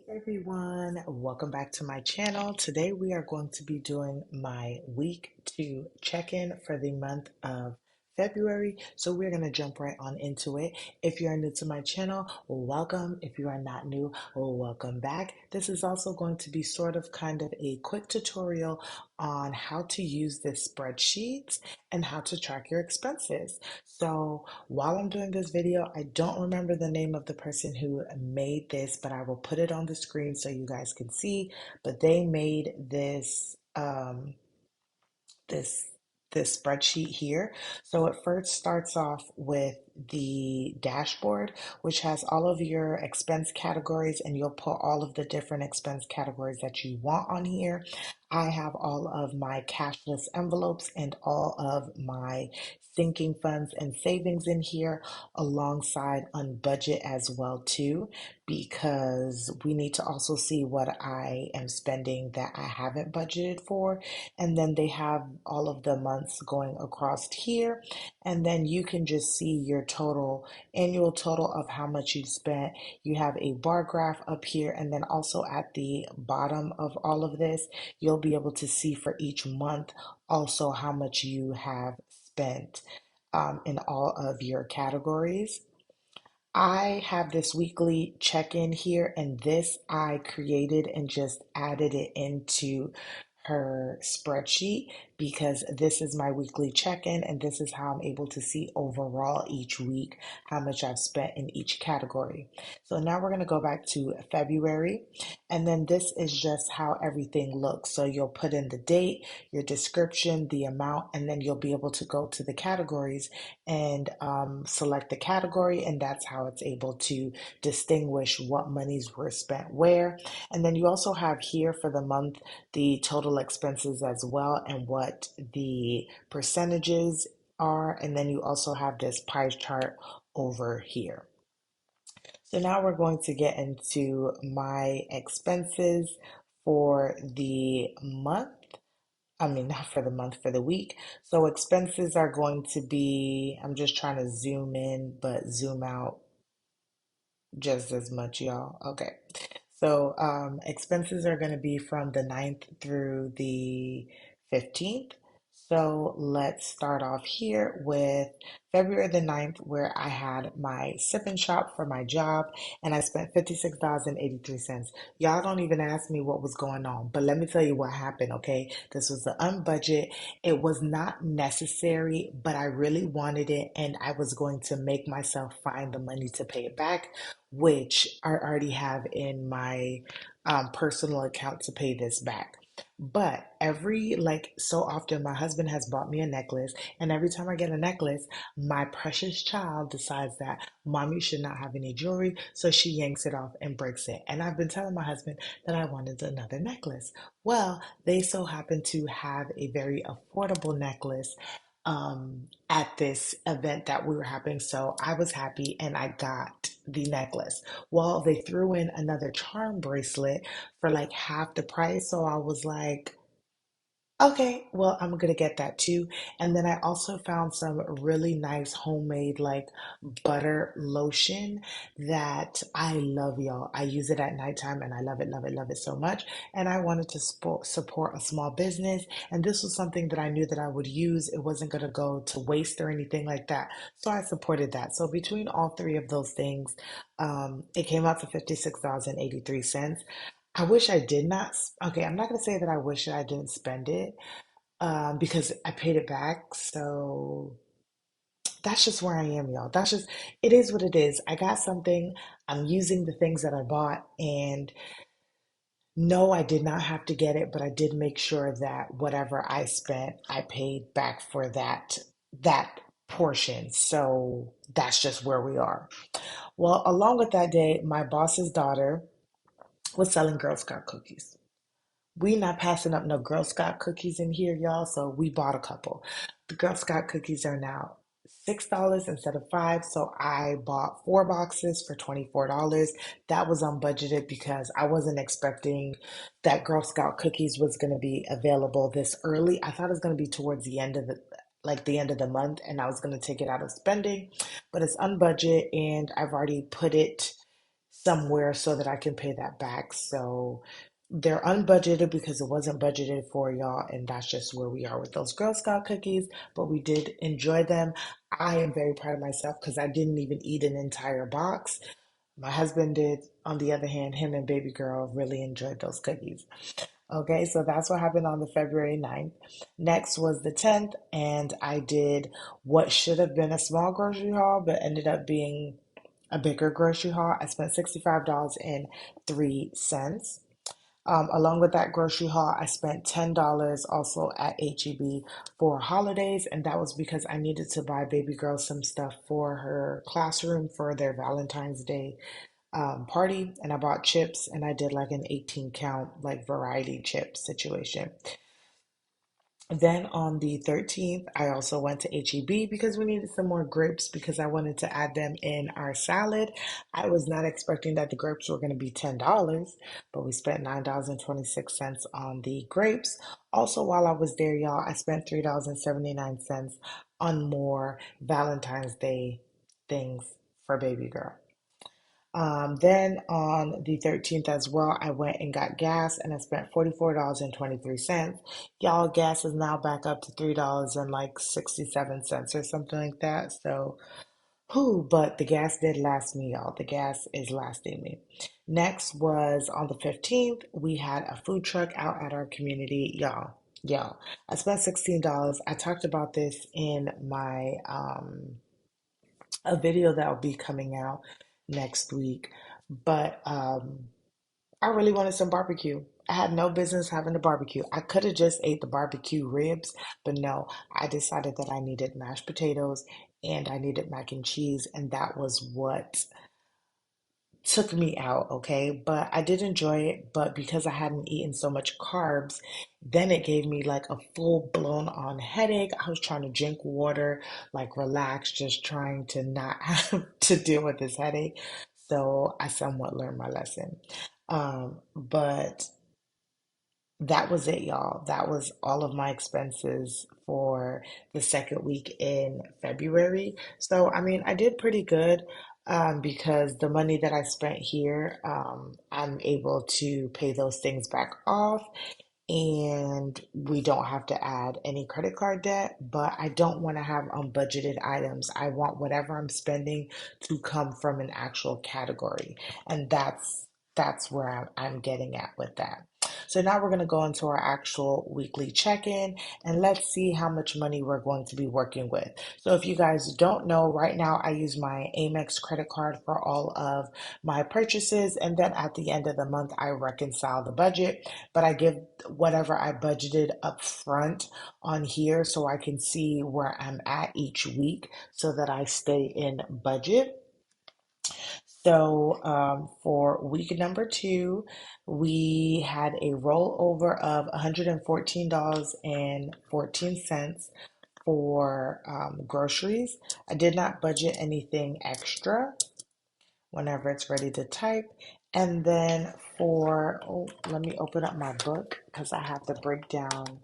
Everyone, welcome back to my channel. Today we are going to be doing my week 2 check-in for the month of February. So we're going to jump right on into it. If you're new to my channel, welcome. If you are not new, welcome back. This is also going to be sort of kind of a quick tutorial on how to use this spreadsheet and how to track your expenses. So while I'm doing this video, I don't remember the name of the person who made this, but I will put it on the screen so you guys can see. But they made this this spreadsheet here. So it first starts off with the dashboard, which has all of your expense categories, and you'll put all of the different expense categories that you want on here. I have all of my cashless envelopes and all of my sinking funds and savings in here alongside on budget as well too, because we need to also see what I am spending that I haven't budgeted for. And then they have all of the months going across here, and then you can just see your total annual total of how much you've spent. You have a bar graph up here, and then also at the bottom of all of this you'll be able to see for each month also how much you have spent in all of your categories. I have this weekly check-in here, and this I created and just added it into her spreadsheet because this is my weekly check-in, and this is how I'm able to see overall each week how much I've spent in each category. So now we're going to go back to February, and then this is just how everything looks. So you'll put in the date, your description, the amount, and then you'll be able to go to the categories and select the category, and that's how it's able to distinguish what monies were spent where. And then you also have here for the month the total expenses as well and what the percentages are. And then you also have this pie chart over here. So now we're going to get into my expenses for the month. I mean, not for the month, for the week. So expenses are going to be, I'm just trying to zoom in, but zoom out just as much, y'all. Okay. So expenses are going to be from the 9th through the 15th. So let's start off here with February the 9th, where I had my sip and shop for my job, and I spent $56.83. Y'all don't even ask me what was going on, but let me tell you what happened, okay? This was the unbudget. It was not necessary, but I really wanted it, and I was going to make myself find the money to pay it back, which I already have in my personal account to pay this back. But every like so often, my husband has bought me a necklace, and every time I get a necklace, my precious child decides that mommy should not have any jewelry, so she yanks it off and breaks it. And I've been telling my husband that I wanted another necklace. Well, they so happen to have a very affordable necklace at this event that we were having. So I was happy and I got the necklace. Well, they threw in another charm bracelet for like half the price. So I was like, okay, well, I'm gonna get that too. And then I also found some really nice homemade like butter lotion that I love, y'all. I use it at nighttime and I love it, love it, love it so much. And I wanted to support a small business. And this was something that I knew that I would use. It wasn't gonna go to waste or anything like that. So I supported that. So between all three of those things, it came out to $56.83. I wish I did not. Okay, I'm not gonna say that I wish that I didn't spend it, because I paid it back. So that's just where I am, y'all. That's just, it is what it is. I got something. I'm using the things that I bought, and no, I did not have to get it, but I did make sure that whatever I spent, I paid back for that portion. So that's just where we are. Well, along with that day, my boss's daughter was selling Girl Scout cookies. We not passing up no Girl Scout cookies in here, y'all. So we bought a couple. The Girl Scout cookies are now $6 instead of 5. So I bought 4 boxes for $24. That was unbudgeted because I wasn't expecting that Girl Scout cookies was going to be available this early. I thought it was going to be towards the end of the end of the month, and I was going to take it out of spending, but it's unbudgeted and I've already put it somewhere so that I can pay that back. So they're unbudgeted because it wasn't budgeted for y'all, and that's just where we are with those Girl Scout cookies. But we did enjoy them. I am very proud of myself because I didn't even eat an entire box. My husband did. On the other hand, him and baby girl really enjoyed those cookies. Okay, so that's what happened on the February 9th. Next was the 10th, and I did what should have been a small grocery haul, but ended up being a bigger grocery haul. I spent $65.03. Along with that grocery haul, I spent $10 also at HEB for holidays, and that was because I needed to buy baby girl some stuff for her classroom for their Valentine's Day party. And I bought chips, and I did like an 18 count like variety chip situation. Then on the 13th, I also went to HEB because we needed some more grapes because I wanted to add them in our salad. I was not expecting that the grapes were going to be $10, but we spent $9.26 on the grapes. Also, while I was there, y'all, I spent $3.79 on more Valentine's Day things for baby girl. Then on the 13th as well, I went and got gas and I spent $44.23. Y'all, gas is now back up to $3 and like 67 cents or something like that. So, whew, but the gas did last me, y'all. The gas is lasting me. Next was on the 15th, we had a food truck out at our community, y'all. Y'all, I spent $16. I talked about this in my a video that will be coming out next week. But I really wanted some barbecue. I had no business having a barbecue. I could have just ate the barbecue ribs, but no, I decided that I needed mashed potatoes and I needed mac and cheese, and that was what took me out, okay? But I did enjoy it, but because I hadn't eaten so much carbs, then it gave me like a full blown on headache. I was trying to drink water, like relax, just trying to not have to deal with this headache. So I somewhat learned my lesson. But that was it, y'all. That was all of my expenses for the second week in February. So, I mean, I did pretty good because the money that I spent here, I'm able to pay those things back off and we don't have to add any credit card debt, but I don't want to have unbudgeted items. I want whatever I'm spending to come from an actual category, and that's where I'm getting at with that. So now we're going to go into our actual weekly check-in and let's see how much money we're going to be working with. So if you guys don't know, right now I use my Amex credit card for all of my purchases, and then at the end of the month I reconcile the budget, but I give whatever I budgeted up front on here so I can see where I'm at each week so that I stay in budget. So for week number two, we had a rollover of $114.14 for groceries. I did not budget anything extra whenever it's ready to type. And then for, oh, let me open up my book because I have the breakdown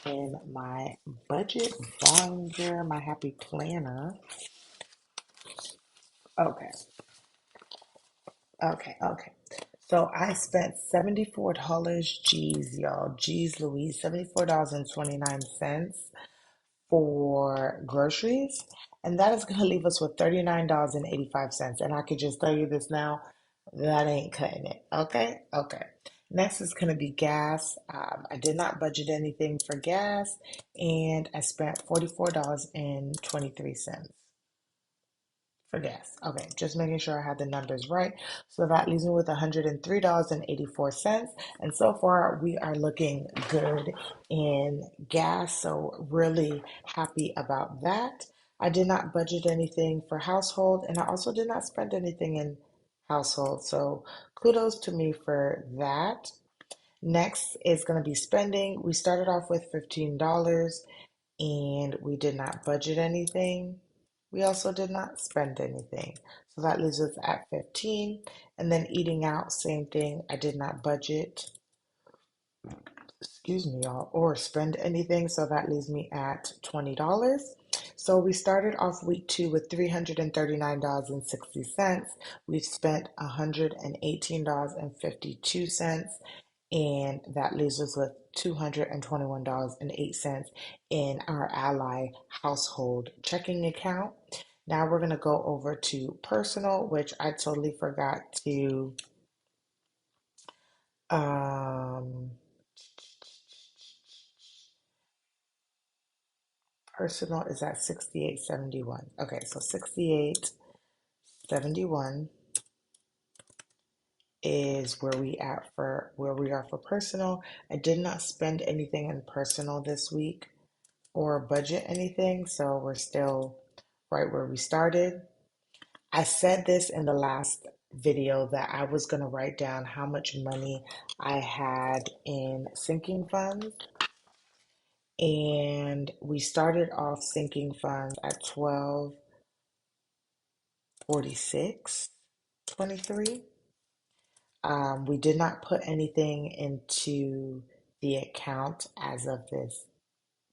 in my budget binder, my happy planner. Okay, okay. So I spent $74. Geez, y'all. Geez Louise, $74.29 for groceries. And that is going to leave us with $39.85. And I could just tell you this now, that ain't cutting it. Okay? Okay. Next is going to be gas. I did not budget anything for gas, and I spent $44.23 for gas. Okay, just making sure I had the numbers right. So that leaves me with $103.84. And so far, we are looking good in gas. So, really happy about that. I did not budget anything for household, and I also did not spend anything in household. So, kudos to me for that. Next is going to be spending. We started off with $15 and we did not budget anything. We also did not spend anything. So that leaves us at 15. And then eating out, same thing. I did not budget, excuse me, y'all, or spend anything. So that leaves me at $20. So we started off week two with $339.60. We've spent $118.52, and that leaves us with $221.08 in our Ally household checking account. Now we're going to go over to personal, which I totally forgot to um, personal is at 68.71. Okay, so 68.71 is where we are for personal. I did not spend anything in personal this week or budget anything, so we're still right where we started. I said this in the last video that I was going to write down how much money I had in sinking funds, and we started off sinking funds at 1246.23. We did not put anything into the account as of this,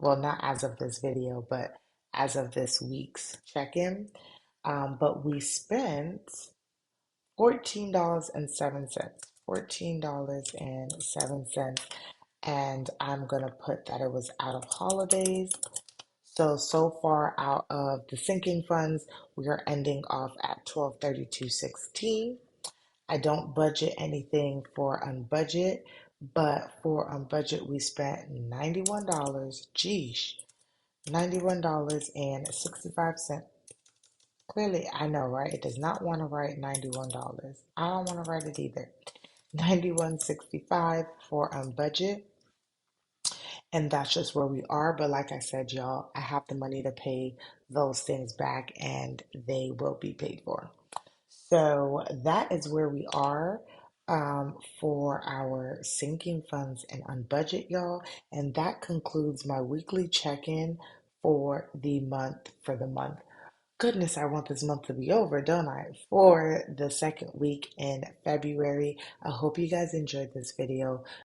well, not as of this video, but as of this week's check-in. But we spent $14.07. $14.07. And I'm gonna put that it was out of holidays. So far out of the sinking funds, we are ending off at 1232.16. I don't budget anything for unbudget, but for unbudget we spent $91. Geesh, $91.65. Clearly, I know, right? It does not want to write $91. I don't want to write it either. 91.65 for unbudget. And that's just where we are. But like I said, y'all, I have the money to pay those things back and they will be paid for. So that is where we are for our sinking funds and unbudget, y'all. And that concludes my weekly check-in for the month. Goodness, I want this month to be over, don't I? For the second week in February. I hope you guys enjoyed this video.